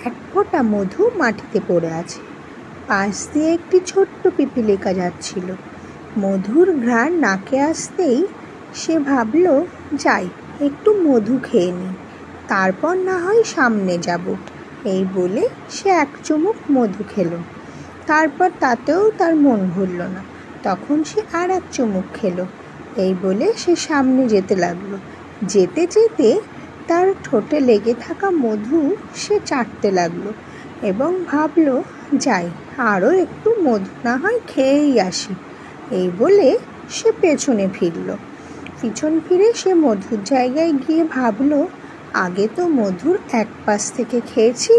এক ফোঁটা মধু মাটিতে পড়ে আছে। পাশ দিয়ে একটি ছোট্ট পিপীলিকা যাচ্ছিল। মধুর ঘ্রাণ নাকে আসতেই সে ভাবল, যাই একটু মধু খেয়ে নিই, তারপর না হয় সামনে যাব। এই বলে সে এক চুমুক মধু খেল। তারপর তাতেও তার মন ভরল না। তখন সে আর এক চুমুক খেল। এই বলে সে সামনে যেতে লাগলো। যেতে যেতে তার ঠোঁটে লেগে থাকা মধু সে চাটতে লাগলো এবং ভাবল, যাই আরও একটু মধু না হয় খেয়েই আসি। এই বলে সে পেছনে ফিরল। পিছন ফিরে সে মধুর জায়গায় গিয়ে ভাবল, আগে তো মধুর এক পাশ থেকে খেয়েছি,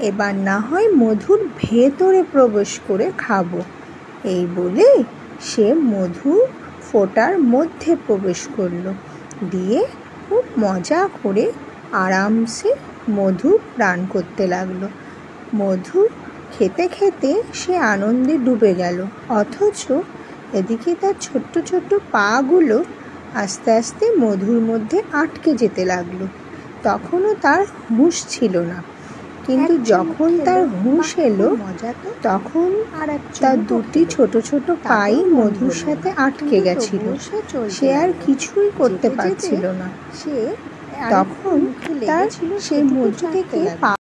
এবার না হয় মধুর ভেতরে প্রবেশ করে খাবো। এই বলে সে মধু ফোঁটার মধ্যে প্রবেশ করলো, দিয়ে খুব মজা করে আরামসে মধু পান করতে লাগলো। মধু খেতে খেতে সে আনন্দে ডুবে গেল, অথচ এদিকে তার ছোট্ট ছোট্ট পাগুলো আস্তে আস্তে মধুর মধ্যে আটকে যেতে লাগলো। তখনও তার হুঁশ ছিল না, কিন্তু যখন তার হুঁশ এলো তখন তার দুটি ছোট ছোট পাই মধুর সাথে আটকে গেছিল। সে আর কিছুই করতে পারছিল না। তখন তার সেই মধু থেকে